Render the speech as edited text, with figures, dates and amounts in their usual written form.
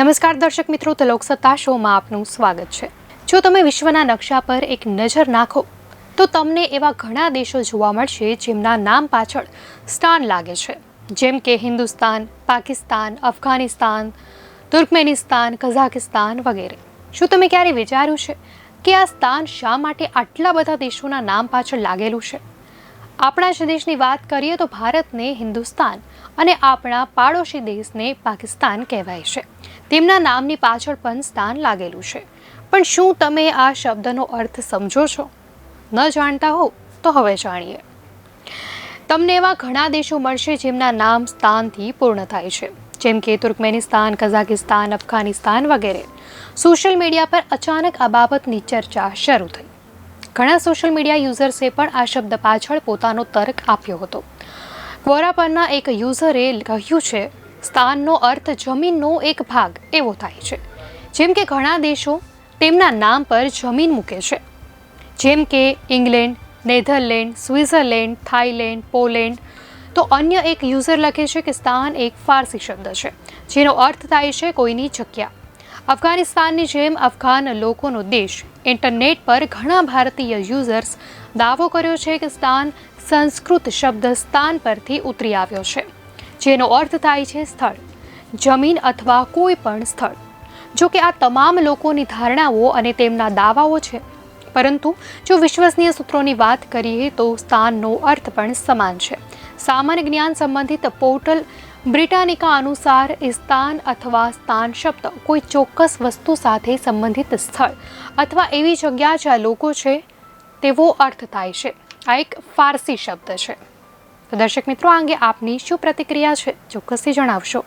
નમસ્કાર દર્શક મિત્રો, તો લોકસત્તા શોમાં આપનું સ્વાગત છે। જો તમે વિશ્વના નકશા પર એક નજર નાખો તો તમને એવા ઘણા દેશો જોવા મળશે જેમના નામ પાછળ સ્થાન લાગે છે, જેમ કે હિન્દુસ્તાન, પાકિસ્તાન, અફઘાનિસ્તાન, તુર્કમેનિસ્તાન, કઝાકિસ્તાન વગેરે। શું તમે ક્યારે વિચાર્યું છે કે આ સ્થાન શા માટે આટલા બધા દેશોના નામ પાછળ લાગેલું છે? આપણા જ દેશની વાત કરીએ તો ભારતને હિન્દુસ્તાન અને આપણા પાડોશી દેશને પાકિસ્તાન કહેવાય છે। તેમના નામની પાછળ પણ સ્થાન લાગેલું છે। પણ શું તમે આ શબ્દનો અર્થ સમજો છો? ન જાણતા હો તો હવે જાણીએ। તમને એવા ઘણા દેશો મળશે જેમના નામ સ્થાનથી પૂર્ણ થાય છે, જેમ કે તુર્કમેનિસ્તાન, કઝાકિસ્તાન, અફઘાનિસ્તાન વગેરે। સોશિયલ મીડિયા પર અચાનક આ બાબતની ચર્ચા શરૂ થઈ। ઘણા સોશિયલ મીડિયા યુઝર્સે પણ આ શબ્દ પાછળ પોતાનો તર્ક આપ્યો હતો। ક્વોરા પરના એક યુઝરે કહ્યું છે, સ્થાનનો અર્થ જમીનનો એક ભાગ એવો થાય છે। જેમ કે ઘણા દેશો તેમના નામ પર જમીન મૂકે છે, જેમ કે England, Netherland, Switzerland, Thailand, Poland. તો અન્ય એક યુઝર લખે છે કે સ્થાન એક ફારસી શબ્દ છે જેનો અર્થ થાય છે કોઈની જગ્યા। અફઘાનિસ્તાનની જેમ અફઘાન લોકોનો દેશ। ઇન્ટરનેટ પર ઘણા ભારતીય યુઝર્સ દાવો કર્યો છે કે સ્થાન સંસ્કૃત શબ્દ સ્થાન પરથી ઉતરી આવ્યો છે, જેનો અર્થ થાય છે સ્થળ, જમીન અથવા કોઈ પણ સ્થળ। જો કે આ તમામ લોકોની ધારણાઓ અને તેમના દાવાઓ છે, પરંતુ જો વિશ્વસનીય સૂત્રોની વાત કરીએ તો સ્થાનનો અર્થ પણ સમાન છે। સામાન્ય જ્ઞાન સંબંધિત પોર્ટલ બ્રિટાનિકા અનુસાર સ્થાન અથવા સ્થાન શબ્દ કોઈ ચોક્કસ વસ્તુ સાથે સંબંધિત સ્થળ અથવા એવી જગ્યા જ્યાં લોકો છે તેવો અર્થ થાય છે। આ એક ફારસી શબ્દ છે। તો દર્શક મિત્રો, આ અંગે આપની શું પ્રતિક્રિયા છે ચોક્કસથી જણાવશો।